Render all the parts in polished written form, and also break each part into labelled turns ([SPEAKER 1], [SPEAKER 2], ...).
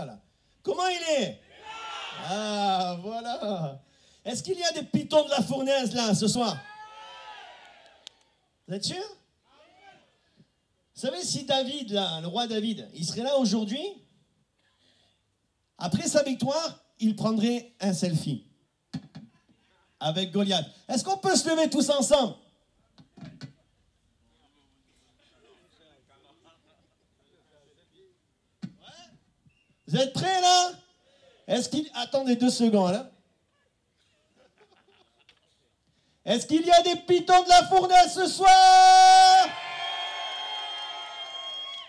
[SPEAKER 1] Là. Comment il est? Ah, voilà. Est-ce qu'il y a des pitons de la fournaise là ce soir? Vous êtes sûr? Vous savez, si David, là, le roi David, il serait là aujourd'hui, après sa victoire, il prendrait un selfie avec Goliath. Est-ce qu'on peut se lever tous ensemble? Vous êtes prêts là? Est-ce qu'il... Attendez 2 secondes là. Est-ce qu'il y a des pitons de la fournaise ce soir?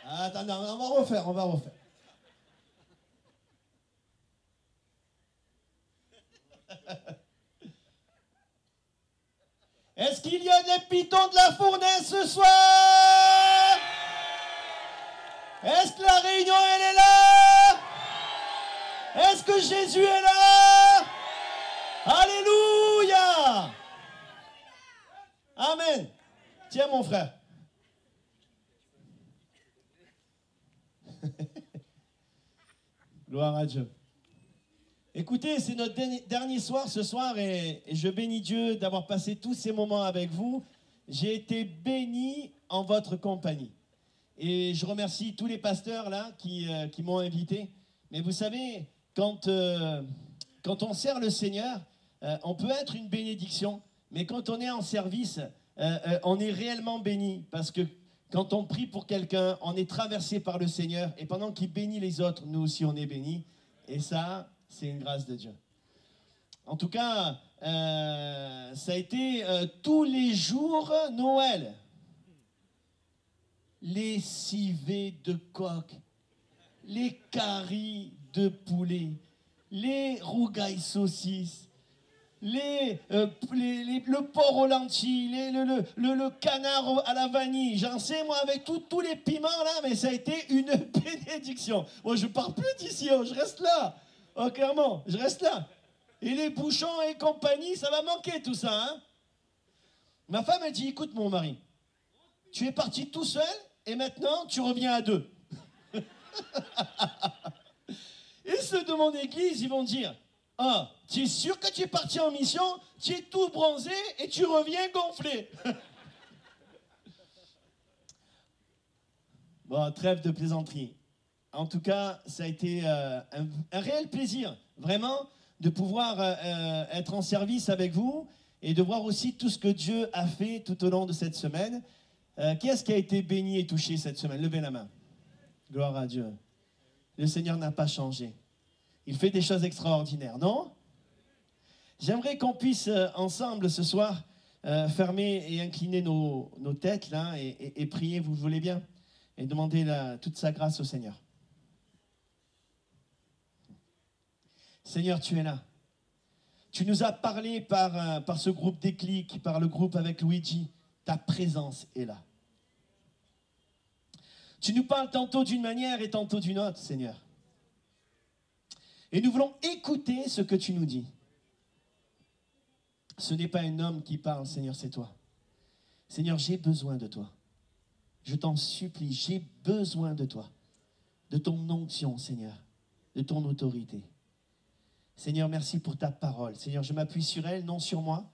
[SPEAKER 1] Attendez, on va refaire, Est-ce qu'il y a des pitons de la fournaise ce soir? Est-ce que la réunion elle est là? Est-ce que Jésus est là? Alléluia! Amen. Tiens mon frère. Gloire à Dieu. Écoutez, c'est notre dernier soir ce soir et je bénis Dieu d'avoir passé tous ces moments avec vous. J'ai été béni en votre compagnie. Et je remercie tous les pasteurs là qui m'ont invité. Mais vous savez, quand on sert le Seigneur, on peut être une bénédiction. Mais quand on est en service, on est réellement béni. Parce que quand on prie pour quelqu'un, on est traversé par le Seigneur. Et pendant qu'il bénit les autres, nous aussi on est bénis. Et ça, c'est une grâce de Dieu. En tout cas, ça a été tous les jours Noël. Les civets de coq, les caries de poulet, les rougailles saucisses, le porc au lentilles, le canard à la vanille. J'en sais, moi, avec tous les piments, là, mais ça a été une bénédiction. Moi, je ne pars plus d'ici, oh, je reste là. Oh, clairement, je reste là. Et les bouchons et compagnie, ça va manquer tout ça. Hein. Ma femme, elle dit, écoute, mon mari, tu es parti tout seul et maintenant, tu reviens à 2. Et ceux de mon église, ils vont dire, ah, tu es sûr que tu es parti en mission, tu es tout bronzé et tu reviens gonflé. Bon, trêve de plaisanterie. En tout cas, ça a été un réel plaisir, vraiment, de pouvoir être en service avec vous et de voir aussi tout ce que Dieu a fait tout au long de cette semaine. Qui est-ce qui a été béni et touché cette semaine? Levez la main. Gloire à Dieu. Le Seigneur n'a pas changé. Il fait des choses extraordinaires, non? J'aimerais qu'on puisse ensemble ce soir fermer et incliner nos têtes là et prier, vous le voulez bien, et demander toute sa grâce au Seigneur. Seigneur, tu es là. Tu nous as parlé par ce groupe Déclic, par le groupe avec Luigi. Ta présence est là. Tu nous parles tantôt d'une manière et tantôt d'une autre, Seigneur. Et nous voulons écouter ce que tu nous dis. Ce n'est pas un homme qui parle, Seigneur, c'est toi. Seigneur, j'ai besoin de toi. Je t'en supplie, j'ai besoin de toi. De ton onction, Seigneur. De ton autorité. Seigneur, merci pour ta parole. Seigneur, je m'appuie sur elle, non sur moi.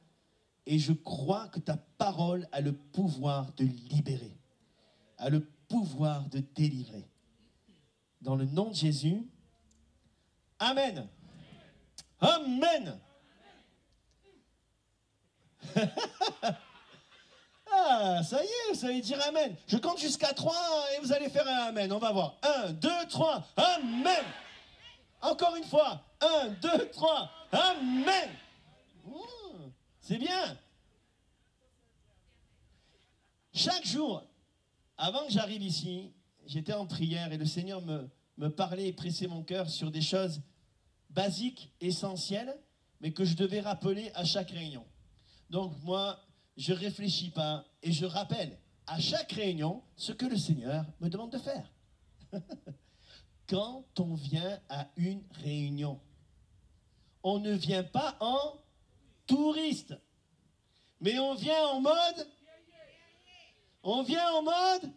[SPEAKER 1] Et je crois que ta parole a le pouvoir de libérer. A le pouvoir de délivrer. Dans le nom de Jésus. Amen. Amen. Ah, ça y est, vous allez dire Amen. Je compte jusqu'à 3 et vous allez faire un Amen. On va voir. 1, 2, 3. Amen. Encore une fois. 1, 2, 3. Amen. C'est bien. Chaque jour, avant que j'arrive ici, j'étais en prière et le Seigneur me parlait et pressait mon cœur sur des choses basiques, essentielles, mais que je devais rappeler à chaque réunion. Donc moi, je ne réfléchis pas et je rappelle à chaque réunion ce que le Seigneur me demande de faire. Quand on vient à une réunion, on ne vient pas en touriste, mais on vient en mode... On vient en mode...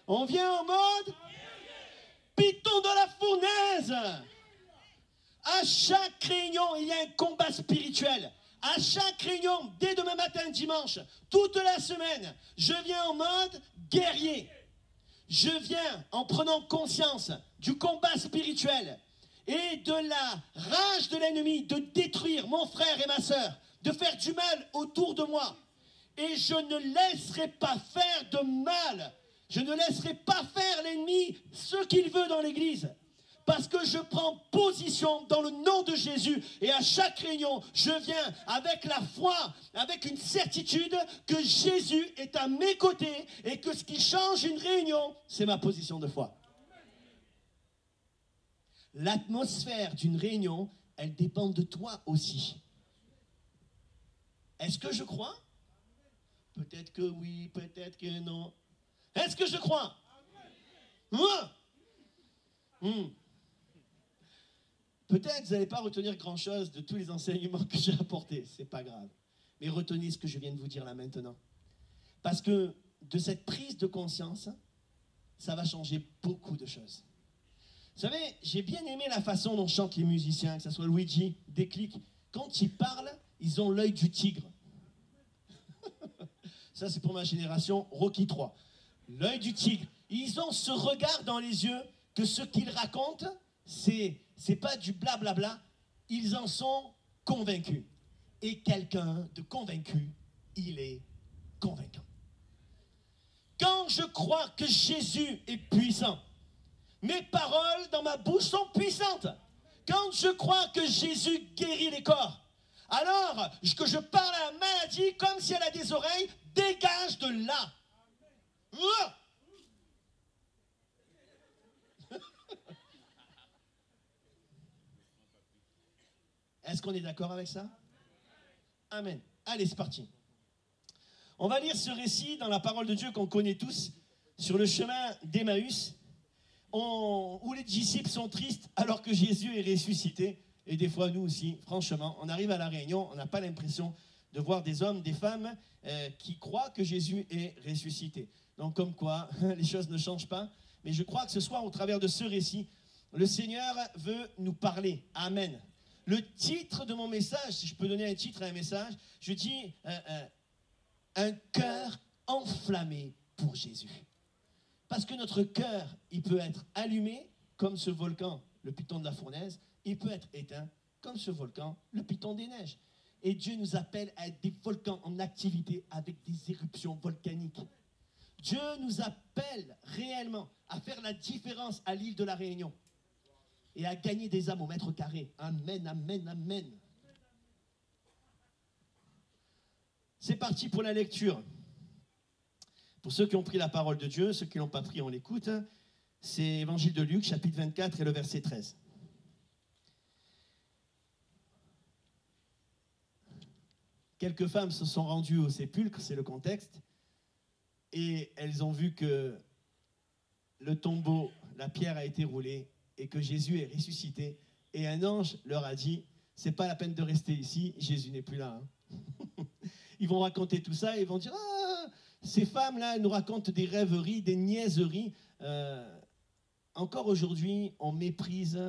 [SPEAKER 1] On vient en mode... Piton de la fournaise. 13. À chaque réunion, il y a un combat spirituel. À chaque réunion, dès demain matin, dimanche, toute la semaine, je viens en mode guerrier. Je viens en prenant conscience du combat spirituel et de la rage de l'ennemi de détruire mon frère et ma sœur, de faire du mal autour de moi. Et je ne laisserai pas faire de mal. Je ne laisserai pas faire l'ennemi ce qu'il veut dans l'église. Parce que je prends position dans le nom de Jésus. Et à chaque réunion, je viens avec la foi, avec une certitude que Jésus est à mes côtés et que ce qui change une réunion, c'est ma position de foi. L'atmosphère d'une réunion, elle dépend de toi aussi. Est-ce que je crois? Peut-être que oui, peut-être que non. Est-ce que je crois? Moi? Peut-être vous n'allez pas retenir grand-chose de tous les enseignements que j'ai apportés. C'est pas grave. Mais retenez ce que je viens de vous dire là maintenant. Parce que de cette prise de conscience, ça va changer beaucoup de choses. Vous savez, j'ai bien aimé la façon dont chantent les musiciens, que ce soit Luigi, Déclic. Quand ils parlent, ils ont l'œil du tigre. Ça, c'est pour ma génération, Rocky 3. L'œil du tigre. Ils ont ce regard dans les yeux que ce qu'ils racontent, c'est pas du blablabla. Ils en sont convaincus. Et quelqu'un de convaincu, il est convaincant. Quand je crois que Jésus est puissant, mes paroles dans ma bouche sont puissantes. Quand je crois que Jésus guérit les corps, alors que je parle à la maladie comme si elle a des oreilles, dégage de là. Est-ce qu'on est d'accord avec ça? Amen. Allez, c'est parti. On va lire ce récit dans la parole de Dieu qu'on connaît tous, sur le chemin d'Emmaüs, où les disciples sont tristes alors que Jésus est ressuscité. Et des fois, nous aussi, franchement, on arrive à la réunion, on n'a pas l'impression de voir des hommes, des femmes qui croient que Jésus est ressuscité. Donc, comme quoi, les choses ne changent pas. Mais je crois que ce soir, au travers de ce récit, le Seigneur veut nous parler. Amen. Le titre de mon message, si je peux donner un titre à un message, je dis un cœur enflammé pour Jésus. Parce que notre cœur, il peut être allumé comme ce volcan, le piton de la fournaise, il peut être éteint comme ce volcan, le piton des neiges. Et Dieu nous appelle à être des volcans en activité avec des éruptions volcaniques. Dieu nous appelle réellement à faire la différence à l'île de la Réunion et à gagner des âmes au mètre carré. Amen, amen, amen. C'est parti pour la lecture. Pour ceux qui ont pris la parole de Dieu, ceux qui ne l'ont pas pris, on l'écoute. C'est Évangile de Luc, chapitre 24 et le verset 13. Quelques femmes se sont rendues au sépulcre, c'est le contexte, et elles ont vu que le tombeau, la pierre a été roulée, et que Jésus est ressuscité. Et un ange leur a dit, c'est pas la peine de rester ici, Jésus n'est plus là. Hein. Ils vont raconter tout ça et ils vont dire, ah, ces femmes-là, elles nous racontent des rêveries, des niaiseries. Encore aujourd'hui, on méprise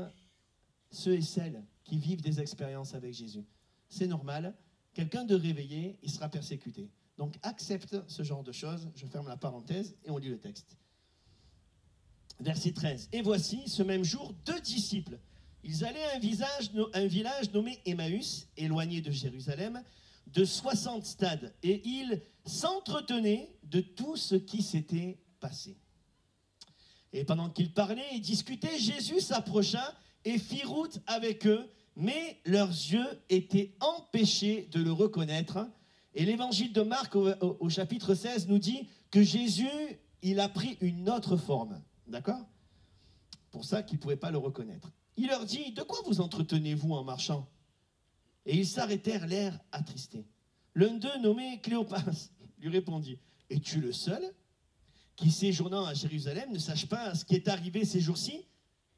[SPEAKER 1] ceux et celles qui vivent des expériences avec Jésus. C'est normal. Quelqu'un de réveillé, il sera persécuté. Donc accepte ce genre de choses. Je ferme la parenthèse et on lit le texte. Verset 13. Et voici, ce même jour, 2 disciples. Ils allaient à un village nommé Emmaüs, éloigné de Jérusalem, de 60 stades. Et ils s'entretenaient de tout ce qui s'était passé. Et pendant qu'ils parlaient et discutaient, Jésus s'approcha et fit route avec eux, mais leurs yeux étaient empêchés de le reconnaître. Et l'évangile de Marc, au chapitre 16, nous dit que Jésus, il a pris une autre forme. D'accord? Pour ça qu'ils ne pouvaient pas le reconnaître. Il leur dit, de quoi vous entretenez-vous en marchant? Et ils s'arrêtèrent, l'air attristé. L'un d'eux, nommé Cléopas, lui répondit, es-tu le seul qui, séjournant à Jérusalem, ne sache pas ce qui est arrivé ces jours-ci?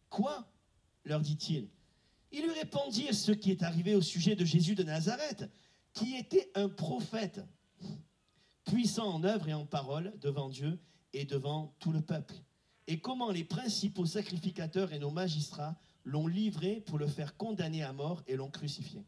[SPEAKER 1] Quoi? Leur dit-il. Ils lui répondirent ce qui est arrivé au sujet de Jésus de Nazareth, qui était un prophète, puissant en œuvre et en parole devant Dieu et devant tout le peuple. Et comment les principaux sacrificateurs et nos magistrats l'ont livré pour le faire condamner à mort et l'ont crucifié.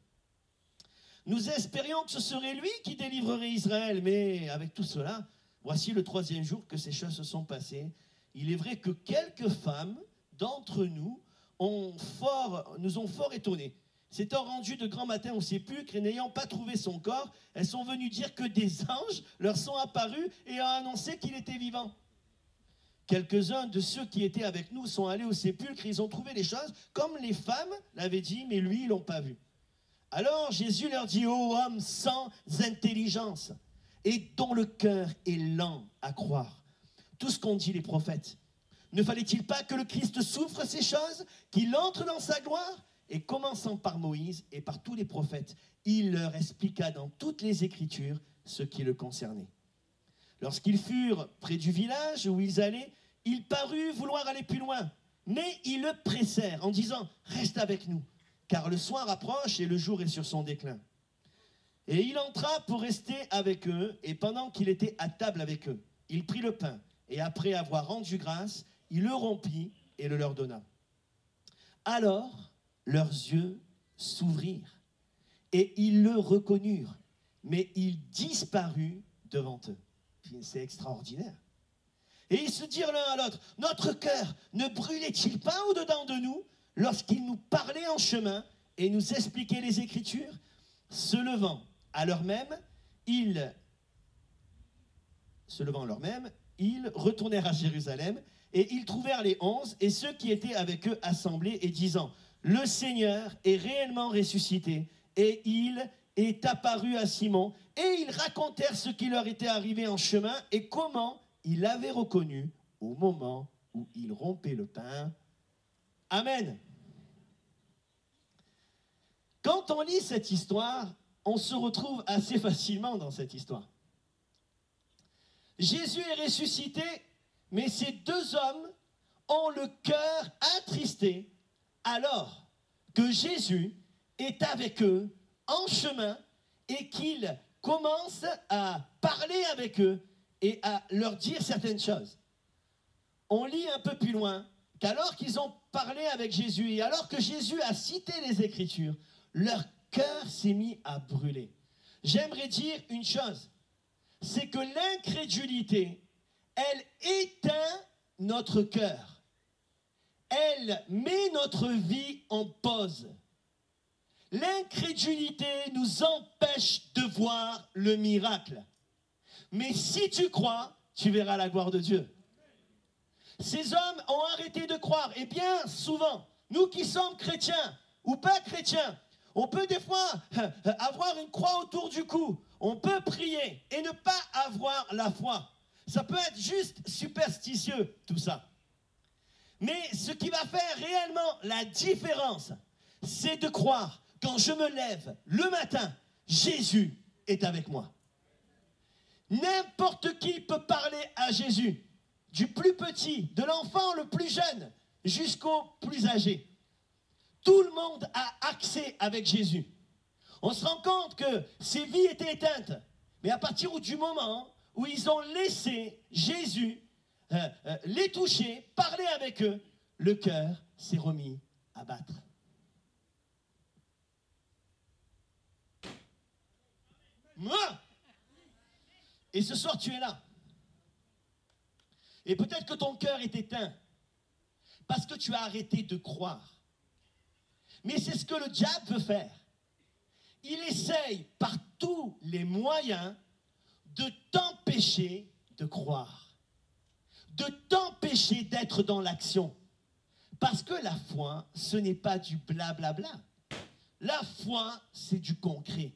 [SPEAKER 1] Nous espérions que ce serait lui qui délivrerait Israël, mais avec tout cela, voici le 3e jour que ces choses se sont passées. Il est vrai que quelques femmes d'entre nous nous ont fort étonnés. S'étant rendues de grand matin au sépulcre et n'ayant pas trouvé son corps, elles sont venues dire que des anges leur sont apparus et ont annoncé qu'il était vivant. Quelques-uns de ceux qui étaient avec nous sont allés au sépulcre et ils ont trouvé les choses comme les femmes l'avaient dit, mais lui, ils ne l'ont pas vu. Alors Jésus leur dit, ô hommes sans intelligence et dont le cœur est lent à croire tout ce qu'ont dit les prophètes. Ne fallait-il pas que le Christ souffre ces choses, qu'il entre dans sa gloire? Et commençant par Moïse et par tous les prophètes, il leur expliqua dans toutes les Écritures ce qui le concernait. Lorsqu'ils furent près du village où ils allaient, il parut vouloir aller plus loin, mais ils le pressèrent en disant « Reste avec nous ». Car le soir approche et le jour est sur son déclin. Et il entra pour rester avec eux, et pendant qu'il était à table avec eux, il prit le pain, et après avoir rendu grâce, il le rompit et le leur donna. Alors leurs yeux s'ouvrirent, et ils le reconnurent, mais il disparut devant eux. C'est extraordinaire. Et ils se dirent l'un à l'autre, notre cœur ne brûlait-il pas au-dedans de nous lorsqu'il nous parlait en chemin et nous expliquait les Écritures? Se levant à l'heure même, ils retournèrent à Jérusalem et ils trouvèrent les 11 et ceux qui étaient avec eux assemblés et disant, le Seigneur est réellement ressuscité et il est apparu à Simon. Et ils racontèrent ce qui leur était arrivé en chemin et comment il l'avait reconnu au moment où il rompait le pain. Amen. Quand on lit cette histoire, on se retrouve assez facilement dans cette histoire. Jésus est ressuscité, mais ces deux hommes ont le cœur attristé alors que Jésus est avec eux en chemin et qu'il commence à parler avec eux et à leur dire certaines choses. On lit un peu plus loin qu'alors qu'ils ont parlé avec Jésus et alors que Jésus a cité les Écritures, leur cœur s'est mis à brûler. J'aimerais dire une chose, c'est que l'incrédulité, elle éteint notre cœur. Elle met notre vie en pause. L'incrédulité nous empêche de voir le miracle. Mais si tu crois, tu verras la gloire de Dieu. Ces hommes ont arrêté de croire. Et bien souvent, nous qui sommes chrétiens ou pas chrétiens, on peut des fois avoir une croix autour du cou. On peut prier et ne pas avoir la foi. Ça peut être juste superstitieux, tout ça. Mais ce qui va faire réellement la différence, c'est de croire, quand je me lève le matin, Jésus est avec moi. N'importe qui peut parler à Jésus, du plus petit, de l'enfant le plus jeune, jusqu'au plus âgé. Tout le monde a accès avec Jésus. On se rend compte que ces vies étaient éteintes. Mais à partir du moment où ils ont laissé Jésus les toucher, parler avec eux, le cœur s'est remis à battre. Moi! Et ce soir, tu es là. Et peut-être que ton cœur est éteint parce que tu as arrêté de croire. Mais c'est ce que le diable veut faire. Il essaye par tous les moyens de t'empêcher de croire, de t'empêcher d'être dans l'action. Parce que la foi, ce n'est pas du blablabla. La foi, c'est du concret.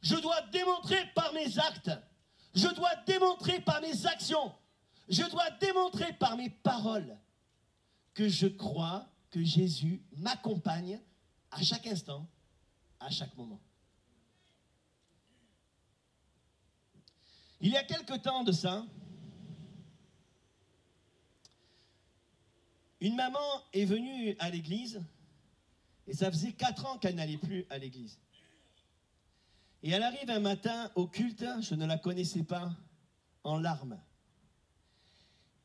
[SPEAKER 1] Je dois démontrer par mes actes. Je dois démontrer par mes actions. Je dois démontrer par mes paroles que je crois que Jésus m'accompagne à chaque instant, à chaque moment. Il y a quelque temps de ça, une maman est venue à l'église et ça faisait 4 ans qu'elle n'allait plus à l'église. Et elle arrive un matin au culte, je ne la connaissais pas, en larmes.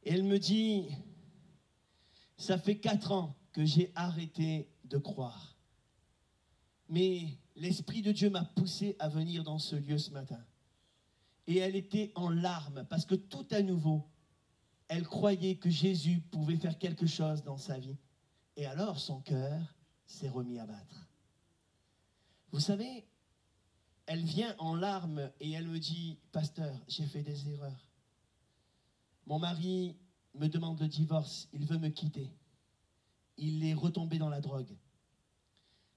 [SPEAKER 1] Et elle me dit, Ça fait 4 ans que j'ai arrêté de croire. Mais l'Esprit de Dieu m'a poussé à venir dans ce lieu ce matin. Et elle était en larmes parce que tout à nouveau, elle croyait que Jésus pouvait faire quelque chose dans sa vie. Et alors son cœur s'est remis à battre. Vous savez, elle vient en larmes et elle me dit, « Pasteur, j'ai fait des erreurs. Mon mari me demande le divorce, il veut me quitter. Il est retombé dans la drogue. »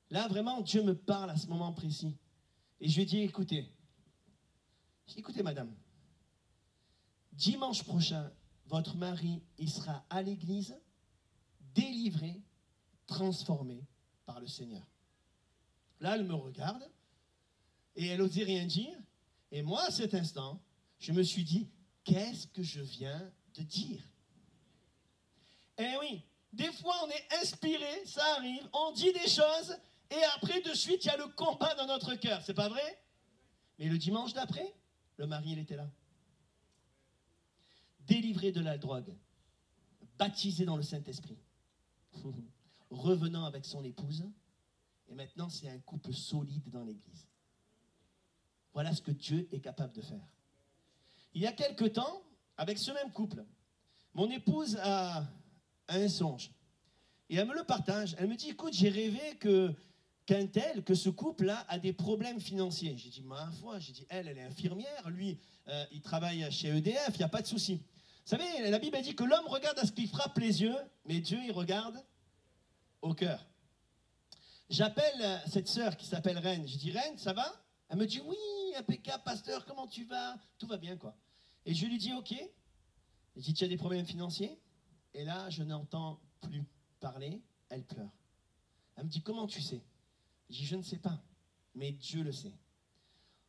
[SPEAKER 1] Là, vraiment, Dieu me parle à ce moment précis. Et je lui ai dit, écoutez, madame, dimanche prochain, votre mari, il sera à l'église, délivré, transformé par le Seigneur. Là, elle me regarde et elle n'osait rien dire. Et moi, à cet instant, je me suis dit, qu'est-ce que je viens de dire? Eh oui, des fois, on est inspiré, ça arrive, on dit des choses et après, de suite, il y a le combat dans notre cœur. C'est pas vrai? Mais le dimanche d'après, le mari, il était là. Délivré de la drogue, baptisé dans le Saint-Esprit, revenant avec son épouse, et maintenant c'est un couple solide dans l'église. Voilà ce que Dieu est capable de faire. Il y a quelque temps, avec ce même couple, mon épouse a un songe, et elle me le partage. Elle me dit, écoute, j'ai rêvé que ce couple-là a des problèmes financiers. J'ai dit, ma foi, elle est infirmière, lui, il travaille chez EDF, il n'y a pas de souci. Vous savez, la Bible dit que l'homme regarde à ce qui frappe les yeux, mais Dieu, il regarde au cœur. J'appelle cette sœur qui s'appelle Reine. Je dis, Reine, ça va? Elle me dit, oui, impeccable, pasteur, comment tu vas? Tout va bien, quoi. Et je lui dis, ok. Je dis, tu as des problèmes financiers? Et là, je n'entends plus parler, elle pleure. Elle me dit, comment tu sais? Je dis, je ne sais pas, mais Dieu le sait.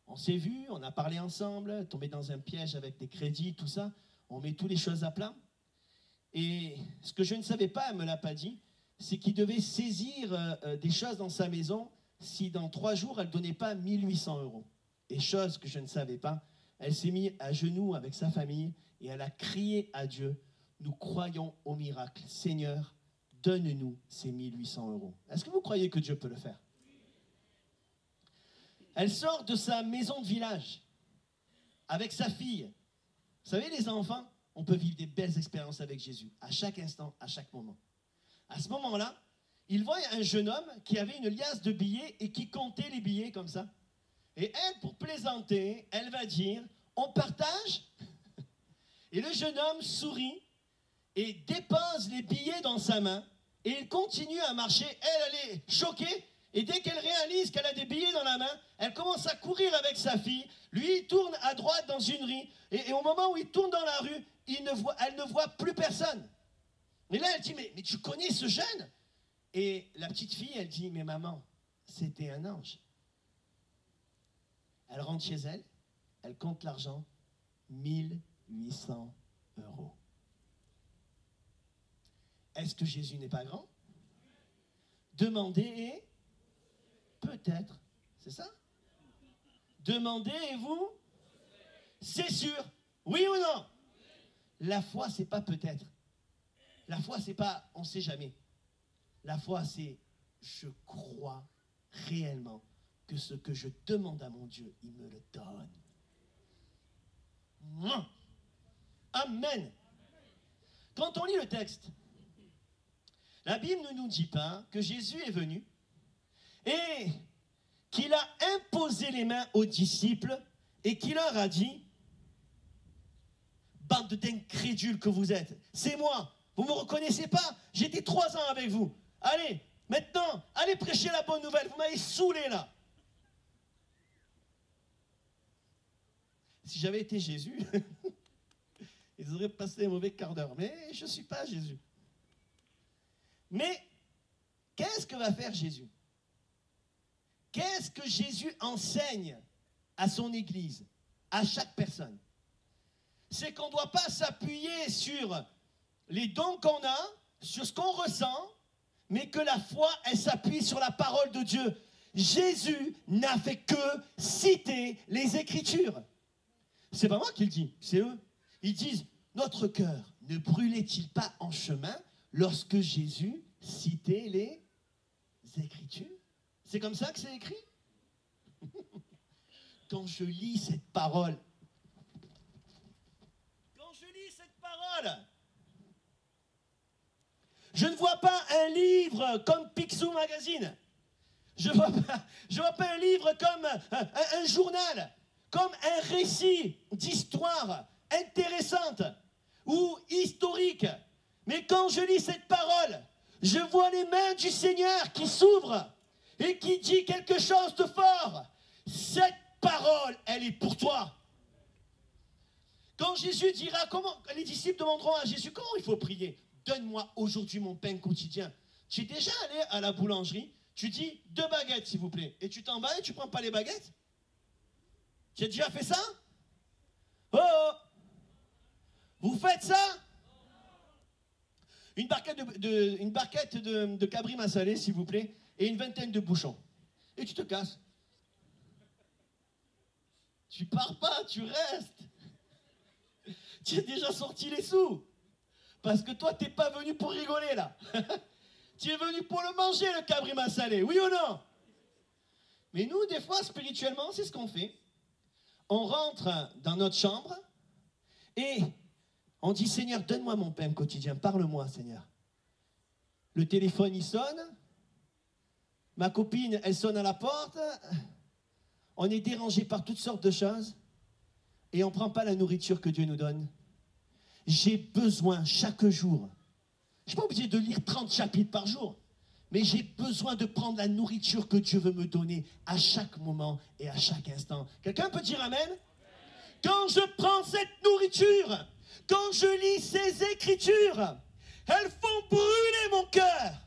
[SPEAKER 1] On s'est vus, on a parlé ensemble, tombé dans un piège avec des crédits, tout ça. On met toutes les choses à plat. Et ce que je ne savais pas, elle ne me l'a pas dit, c'est qu'il devait saisir des choses dans sa maison si dans 3 jours, elle ne donnait pas 1800 €. Et chose que je ne savais pas, elle s'est mise à genoux avec sa famille et elle a crié à Dieu, nous croyons au miracle. Seigneur, donne-nous ces 1800 €. Est-ce que vous croyez que Dieu peut le faire? Elle sort de sa maison de village avec sa fille. Vous savez, les enfants, on peut vivre des belles expériences avec Jésus, à chaque instant, à chaque moment. À ce moment-là, il voit un jeune homme qui avait une liasse de billets et qui comptait les billets comme ça. Et elle, pour plaisanter, elle va dire, on partage? Et le jeune homme sourit et dépose les billets dans sa main et il continue à marcher. Elle est choquée. Et dès qu'elle réalise qu'elle a des billets dans la main, elle commence à courir avec sa fille. Lui, il tourne à droite dans une rue. Et au moment où il tourne dans la rue, elle ne voit plus personne. Et là, elle dit, mais tu connais ce jeune? Et la petite fille, elle dit, mais maman, c'était un ange. Elle rentre chez elle, elle compte l'argent, 1800 €. Est-ce que Jésus n'est pas grand? Demandez et peut-être, c'est ça? Demandez et vous? C'est sûr. Oui ou non? La foi, c'est pas peut-être. La foi, c'est pas on sait jamais. La foi, c'est je crois réellement que ce que je demande à mon Dieu, il me le donne. Amen. Quand on lit le texte, la Bible ne nous dit pas que Jésus est venu et qu'il a imposé les mains aux disciples et qu'il leur a dit, bande d'incrédules que vous êtes, c'est moi, vous ne me reconnaissez pas, j'étais 3 ans avec vous, allez, maintenant, allez prêcher la bonne nouvelle, vous m'avez saoulé là. Si j'avais été Jésus, ils auraient passé un mauvais quart d'heure, mais je ne suis pas Jésus. Mais qu'est-ce que va faire Jésus? Qu'est-ce que Jésus enseigne à son Église, à chaque personne? C'est qu'on ne doit pas s'appuyer sur les dons qu'on a, sur ce qu'on ressent, mais que la foi, elle s'appuie sur la parole de Dieu. Jésus n'a fait que citer les Écritures. C'est pas moi qui le dis, c'est eux. Ils disent, notre cœur ne brûlait-il pas en chemin lorsque Jésus citait les Écritures. C'est comme ça que c'est écrit. Quand je lis cette parole, je ne vois pas un livre comme Picsou Magazine. Je vois pas un livre comme un journal, comme un récit d'histoire intéressante ou historique. Mais quand je lis cette parole, je vois les mains du Seigneur qui s'ouvrent et qui dit quelque chose de fort. Cette parole, elle est pour toi. Quand Jésus dira, comment les disciples demanderont à Jésus, comment il faut prier? Donne-moi aujourd'hui mon pain quotidien. Tu es déjà allé à la boulangerie, tu dis 2 baguettes s'il vous plaît, et tu t'en vas et tu prends pas les baguettes? Tu as déjà fait ça? Oh! Vous faites ça? Une barquette de cabri massalé s'il vous plaît, et une vingtaine de bouchons. Et tu te casses. Tu pars pas, tu restes. Tu as déjà sorti les sous. Parce que toi, tu n'es pas venu pour rigoler, là. Tu es venu pour le manger, le cabri massalé, oui ou non? Mais nous, des fois, spirituellement, c'est ce qu'on fait. On rentre dans notre chambre et on dit, Seigneur, donne-moi mon pain quotidien, parle-moi, Seigneur. Le téléphone, il sonne. Ma copine, elle sonne à la porte. On est dérangé par toutes sortes de choses. Et on ne prend pas la nourriture que Dieu nous donne. J'ai besoin chaque jour. Je ne suis pas obligé de lire 30 chapitres par jour. Mais j'ai besoin de prendre la nourriture que Dieu veut me donner à chaque moment et à chaque instant. Quelqu'un peut dire amen? Quand je prends cette nourriture, quand je lis ces Écritures, elles font brûler mon cœur.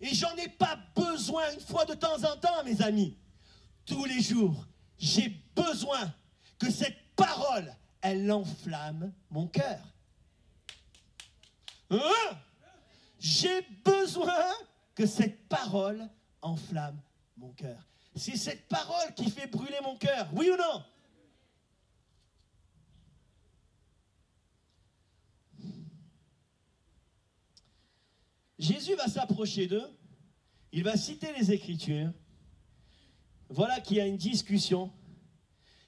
[SPEAKER 1] Et j'en ai pas besoin une fois de temps en temps, mes amis. Tous les jours, j'ai besoin que cette parole, elle enflamme mon cœur. Hein? J'ai besoin que cette parole enflamme mon cœur. C'est cette parole qui fait brûler mon cœur, oui ou non? Jésus va s'approcher d'eux, il va citer les Écritures. Voilà qu'il y a une discussion.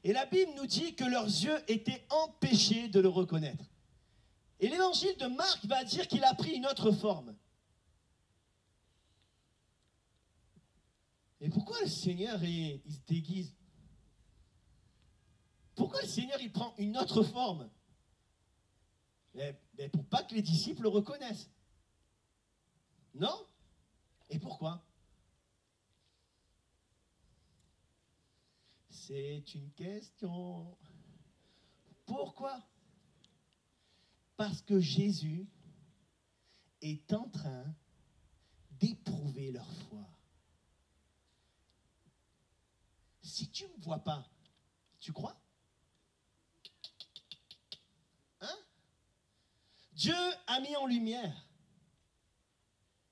[SPEAKER 1] Et la Bible nous dit que leurs yeux étaient empêchés de le reconnaître. Et l'évangile de Marc va dire qu'il a pris une autre forme. Et pourquoi le Seigneur il se déguise? Pourquoi le Seigneur il prend une autre forme? Mais pour pas que les disciples le reconnaissent. Non? Et pourquoi? C'est une question. Pourquoi? Parce que Jésus est en train d'éprouver leur foi. Si tu ne me vois pas, tu crois? Hein? Dieu a mis en lumière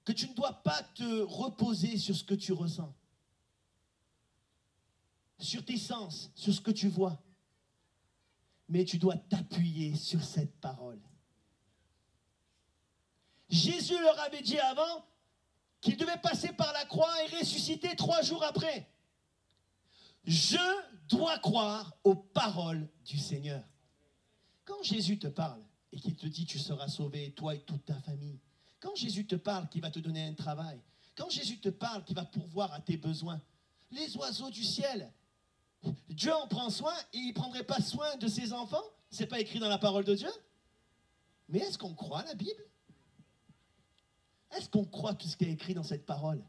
[SPEAKER 1] que tu ne dois pas te reposer sur ce que tu ressens, sur tes sens, sur ce que tu vois, mais tu dois t'appuyer sur cette parole. Jésus leur avait dit avant qu'il devait passer par la croix et ressusciter 3 jours après. Je dois croire aux paroles du Seigneur. Quand Jésus te parle et qu'il te dit tu seras sauvé, toi et toute ta famille, quand Jésus te parle qu'il va te donner un travail, quand Jésus te parle qu'il va pourvoir à tes besoins, les oiseaux du ciel, Dieu en prend soin et il ne prendrait pas soin de ses enfants? Ce n'est pas écrit dans la parole de Dieu? Mais est-ce qu'on croit la Bible? Est-ce qu'on croit tout ce qui est écrit dans cette parole?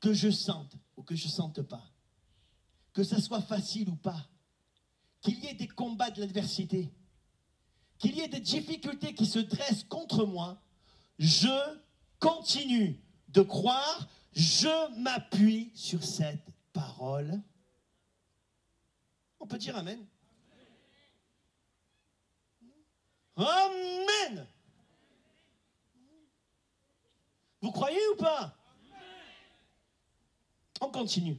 [SPEAKER 1] Que je sente ou que je ne sente pas, que ça soit facile ou pas, qu'il y ait des combats de l'adversité, qu'il y ait des difficultés qui se dressent contre moi, je continue de croire, je m'appuie sur cette parole. On peut dire amen. Amen. Vous croyez ou pas? On continue.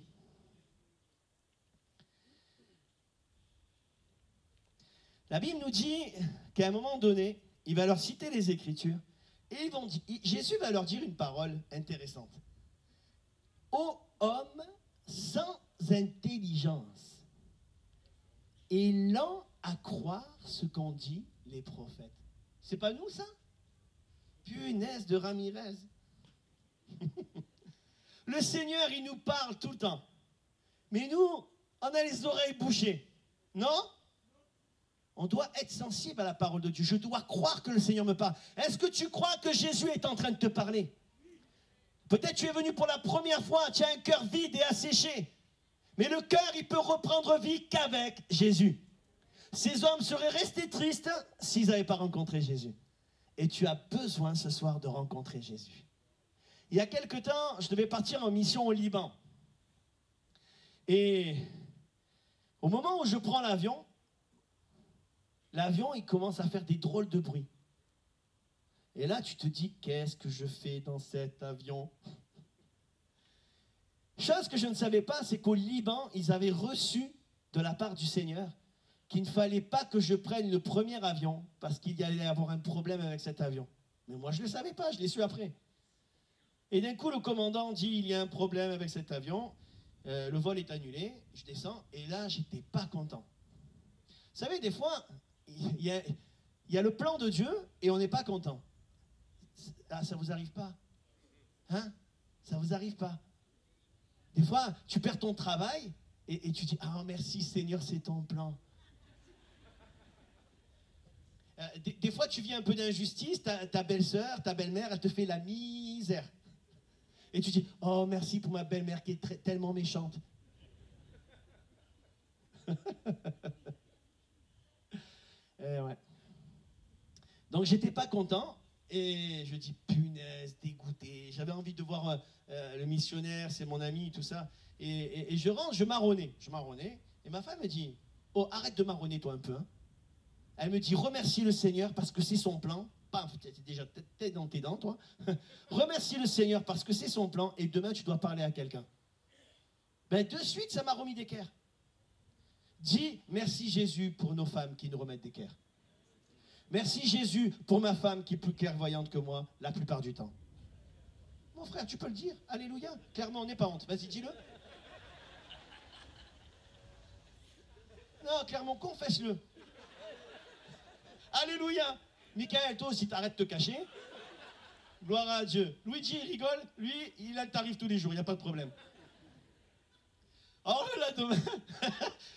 [SPEAKER 1] La Bible nous dit qu'à un moment donné, il va leur citer les Écritures, et Jésus va leur dire une parole intéressante. Ô homme sans intelligence et lent à croire ce qu'ont dit les prophètes. C'est pas nous ça? Punaise de Ramirez. Le Seigneur, il nous parle tout le temps. Mais nous, on a les oreilles bouchées. Non? On doit être sensible à la parole de Dieu. Je dois croire que le Seigneur me parle. Est-ce que tu crois que Jésus est en train de te parler? Peut-être tu es venu pour la première fois, tu as un cœur vide et asséché. Mais le cœur, il peut reprendre vie qu'avec Jésus. Ces hommes seraient restés tristes s'ils n'avaient pas rencontré Jésus. Et tu as besoin ce soir de rencontrer Jésus. Il y a quelque temps, je devais partir en mission au Liban. Et au moment où je prends l'avion, il commence à faire des drôles de bruits. Et là, tu te dis, qu'est-ce que je fais dans cet avion? Chose que je ne savais pas, c'est qu'au Liban, ils avaient reçu de la part du Seigneur qu'il ne fallait pas que je prenne le premier avion parce qu'il y allait avoir un problème avec cet avion. Mais moi, je ne le savais pas, je l'ai su après. Et d'un coup, le commandant dit, il y a un problème avec cet avion, le vol est annulé, je descends, et là, j'étais pas content. Vous savez, des fois, il y a le plan de Dieu et on n'est pas content. Ah, ça vous arrive pas? Hein? Ça vous arrive pas? Des fois, tu perds ton travail et tu dis, ah merci Seigneur, c'est ton plan. Des fois, tu vis un peu d'injustice, ta belle-sœur, ta belle-mère, elle te fait la misère. Et tu dis, oh merci pour ma belle-mère qui est tellement méchante. Ouais. Donc, j'étais pas content. Et je dis, punaise, dégoûté. J'avais envie de voir le missionnaire, c'est mon ami, tout ça. Et je rentre, je marronnais. Et ma femme me dit, oh, arrête de marronner toi un peu. Hein. Elle me dit, remercie le Seigneur parce que c'est son plan. Paf, t'es déjà tête dans tes dents, toi. Remercie le Seigneur parce que c'est son plan et demain, tu dois parler à quelqu'un. Ben, de suite, ça m'a remis d'équerre. Dis, merci Jésus pour nos femmes qui nous remettent d'équerre. Merci Jésus pour ma femme qui est plus clairvoyante que moi la plupart du temps. Mon frère, tu peux le dire. Alléluia. Clairement, on n'est pas honte. Vas-y, dis-le. Non, clairement, confesse-le. Alléluia. Michael, toi aussi, t'arrêtes de te cacher. Gloire à Dieu. Luigi, il rigole. Lui, il a le tarif tous les jours. Il n'y a pas de problème. Alors,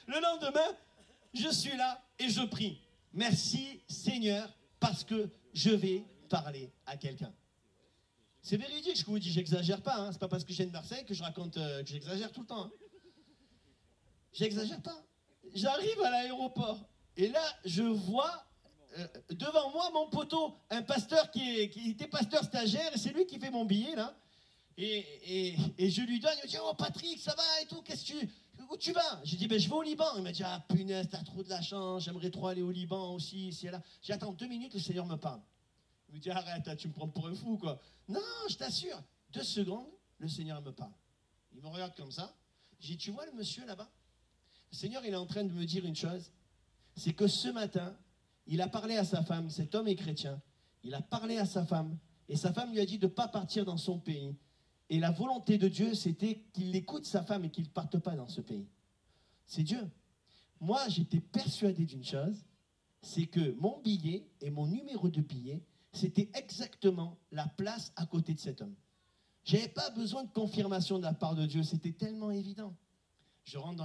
[SPEAKER 1] le lendemain, je suis là et je prie. Merci Seigneur parce que je vais parler à quelqu'un. C'est véridique ce que je vous dis, j'exagère pas. Hein. C'est pas parce que je viens de Marseille que je raconte que j'exagère tout le temps. Hein. J'exagère pas. J'arrive à l'aéroport et là je vois devant moi mon poteau, un pasteur qui était pasteur stagiaire et c'est lui qui fait mon billet là. Et je lui donne, il me dit, oh Patrick, ça va et tout, où tu vas? J'ai dit, ben je vais au Liban. Il m'a dit, ah punaise, t'as trop de la chance, j'aimerais trop aller au Liban aussi, ici et là. J'ai attends 2 minutes, le Seigneur me parle. Il me dit, arrête, tu me prends pour un fou, quoi. Non, je t'assure, 2 secondes, le Seigneur me parle. Il me regarde comme ça. J'ai dit, tu vois le monsieur là-bas? Le Seigneur, il est en train de me dire une chose, c'est que ce matin, il a parlé à sa femme, cet homme est chrétien, il a parlé à sa femme, et sa femme lui a dit de ne pas partir dans son pays. Et la volonté de Dieu, c'était qu'il écoute sa femme et qu'il ne parte pas dans ce pays. C'est Dieu. Moi, j'étais persuadé d'une chose, c'est que mon billet et mon numéro de billet, c'était exactement la place à côté de cet homme. Je n'avais pas besoin de confirmation de la part de Dieu, c'était tellement évident. Je rentre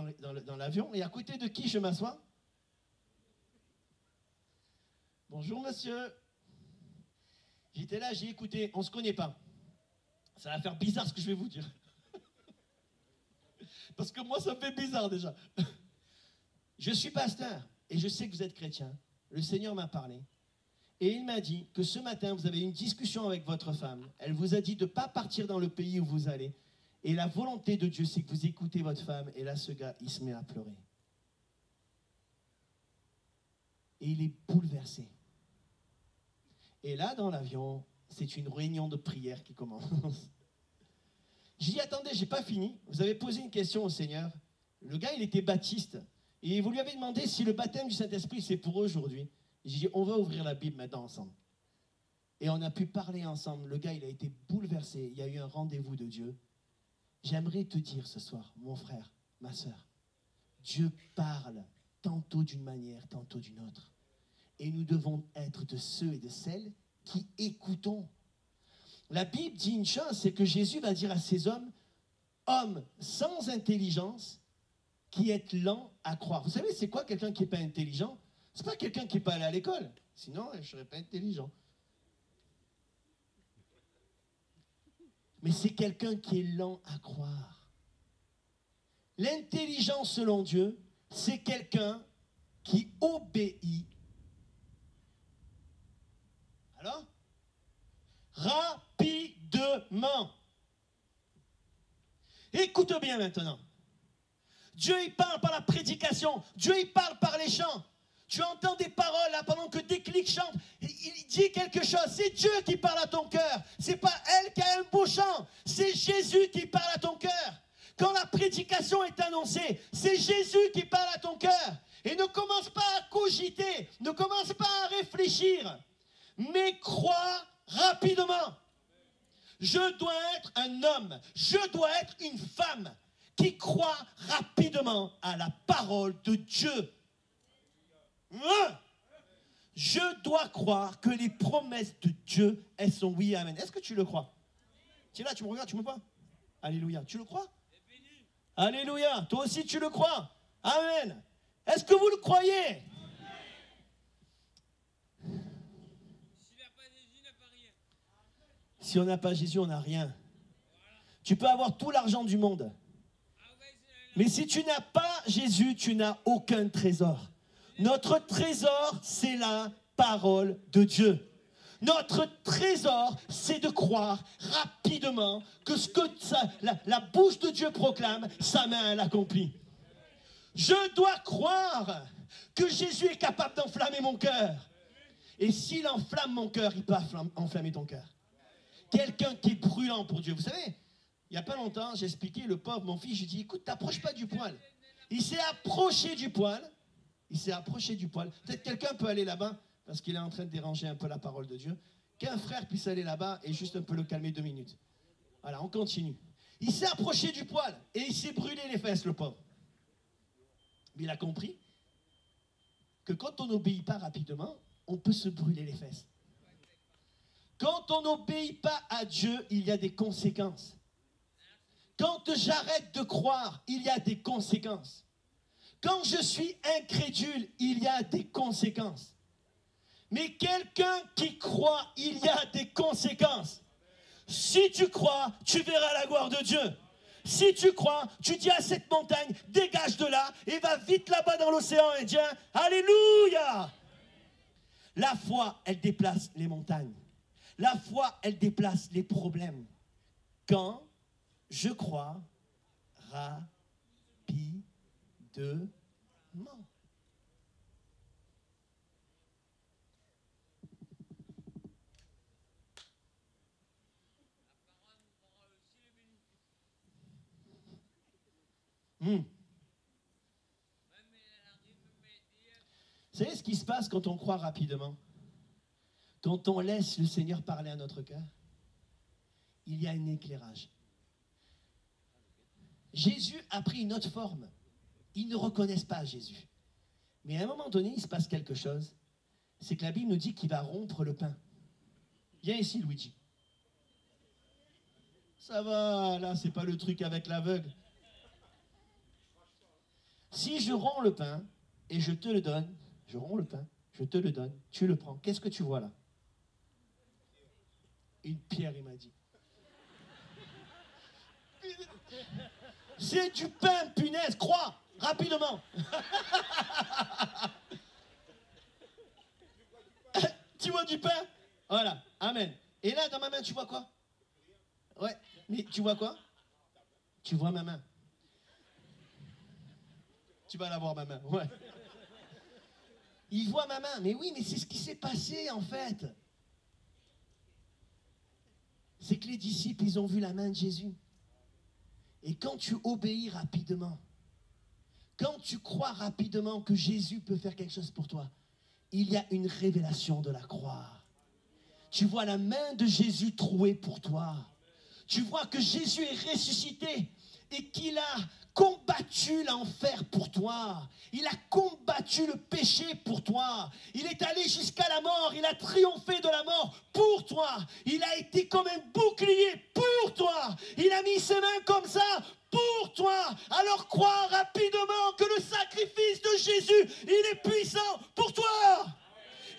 [SPEAKER 1] dans l'avion et à côté de qui je m'assois? Bonjour monsieur. J'étais là, j'ai écouté, on ne se connaît pas. Ça va faire bizarre ce que je vais vous dire. Parce que moi, ça me fait bizarre déjà. Je suis pasteur et je sais que vous êtes chrétien. Le Seigneur m'a parlé. Et il m'a dit que ce matin, vous avez eu une discussion avec votre femme. Elle vous a dit de ne pas partir dans le pays où vous allez. Et la volonté de Dieu, c'est que vous écoutez votre femme. Et là, ce gars, il se met à pleurer. Et il est bouleversé. Et là, dans l'avion, c'est une réunion de prière qui commence. J'ai dit, attendez, j'ai pas fini. Vous avez posé une question au Seigneur. Le gars, il était baptiste. Et vous lui avez demandé si le baptême du Saint-Esprit, c'est pour aujourd'hui. J'ai dit, on va ouvrir la Bible maintenant ensemble. Et on a pu parler ensemble. Le gars, il a été bouleversé. Il y a eu un rendez-vous de Dieu. J'aimerais te dire ce soir, mon frère, ma soeur, Dieu parle tantôt d'une manière, tantôt d'une autre. Et nous devons être de ceux et de celles qui écoutons. La Bible dit une chose, c'est que Jésus va dire à ces hommes, hommes sans intelligence, qui êtes lents à croire. Vous savez, c'est quoi quelqu'un qui n'est pas intelligent? C'est pas quelqu'un qui n'est pas allé à l'école. Sinon, je ne serais pas intelligent. Mais c'est quelqu'un qui est lent à croire. L'intelligence selon Dieu, c'est quelqu'un qui obéit. Alors? Rapidement. Écoute bien maintenant. Dieu, il parle par la prédication. Dieu, il parle par les chants. Tu entends des paroles là pendant que Déclic chante. Il dit quelque chose. C'est Dieu qui parle à ton cœur. C'est pas elle qui a un beau chant. C'est Jésus qui parle à ton cœur. Quand la prédication est annoncée, c'est Jésus qui parle à ton cœur. Et ne commence pas à cogiter. Ne commence pas à réfléchir. Mais crois rapidement. Je dois être un homme. Je dois être une femme qui croit rapidement à la parole de Dieu. Je dois croire que les promesses de Dieu, elles sont oui et amen. Est-ce que tu le crois? Tu es là, tu me regardes, tu me vois? Alléluia. Tu le crois? Alléluia. Toi aussi, tu le crois? Amen. Est-ce que vous le croyez? Si on n'a pas Jésus, on n'a rien. Tu peux avoir tout l'argent du monde. Mais si tu n'as pas Jésus, tu n'as aucun trésor. Notre trésor, c'est la parole de Dieu. Notre trésor, c'est de croire rapidement que ce que la bouche de Dieu proclame, sa main l'accomplit. Je dois croire que Jésus est capable d'enflammer mon cœur. Et s'il enflamme mon cœur, il peut enflammer ton cœur. Quelqu'un qui est brûlant pour Dieu. Vous savez, il n'y a pas longtemps, j'ai expliqué, le pauvre, mon fils, j'ai dit, écoute, t'approches pas du poêle. Il s'est approché du poêle. Il s'est approché du poêle. Peut-être quelqu'un peut aller là-bas, parce qu'il est en train de déranger un peu la parole de Dieu. Qu'un frère puisse aller là-bas et juste un peu le calmer 2 minutes. Voilà, on continue. Il s'est approché du poêle et il s'est brûlé les fesses, le pauvre. Mais il a compris que quand on n'obéit pas rapidement, on peut se brûler les fesses. Quand on n'obéit pas à Dieu, il y a des conséquences. Quand j'arrête de croire, il y a des conséquences. Quand je suis incrédule, il y a des conséquences. Mais quelqu'un qui croit, il y a des conséquences. Si tu crois, tu verras la gloire de Dieu. Si tu crois, tu dis à cette montagne, dégage de là et va vite là-bas dans l'océan Indien. Alléluia! La foi, elle déplace les montagnes. La foi, elle déplace les problèmes. Quand je crois rapidement. Vous savez ce qui se passe quand on croit rapidement? Quand on laisse le Seigneur parler à notre cœur, il y a un éclairage. Jésus a pris une autre forme. Ils ne reconnaissent pas Jésus. Mais à un moment donné, il se passe quelque chose. C'est que la Bible nous dit qu'il va rompre le pain. Viens ici, Luigi. Ça va, là, c'est pas le truc avec l'aveugle. Si je romps le pain et je te le donne, je romps le pain, je te le donne, tu le prends. Qu'est-ce que tu vois là? Une pierre, il m'a dit. C'est du pain, punaise, crois, rapidement. Tu vois du pain? Voilà, amen. Et là, dans ma main, tu vois quoi? Ouais, mais tu vois quoi? Tu vois ma main. Tu vas la voir, ma main, ouais. Il voit ma main, mais oui, mais c'est ce qui s'est passé, en fait. C'est que les disciples, ils ont vu la main de Jésus. Et quand tu obéis rapidement, quand tu crois rapidement que Jésus peut faire quelque chose pour toi, il y a une révélation de la croix. Tu vois la main de Jésus trouée pour toi. Tu vois que Jésus est ressuscité et qu'il a combattu l'enfer pour toi. Il a combattu le péché pour toi. Il est allé jusqu'à la mort. Il a triomphé de la mort pour toi. Il a été comme un bouclier pour toi. Il a mis ses mains comme ça pour toi. Alors crois rapidement que le sacrifice de Jésus, il est puissant pour toi.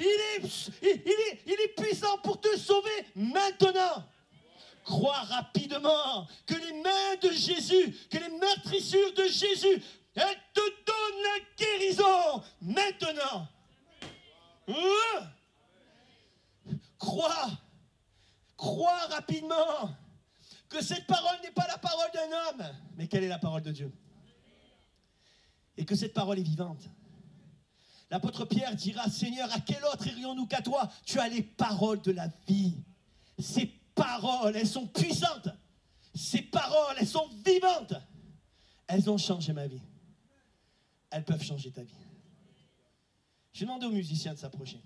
[SPEAKER 1] Il est puissant pour te sauver maintenant. Crois rapidement que les mains de Jésus, que les meurtrissures de Jésus, elles te donnent la guérison maintenant. Crois rapidement que cette parole n'est pas la parole d'un homme, mais quelle est la parole de Dieu. Et que cette parole est vivante. L'apôtre Pierre dira, Seigneur, à quel autre irions-nous qu'à toi? Tu as les paroles de la vie. Ces paroles, elles sont puissantes. Ces paroles, elles sont vivantes. Elles ont changé ma vie. Elles peuvent changer ta vie. Je vais demander aux musiciens de s'approcher.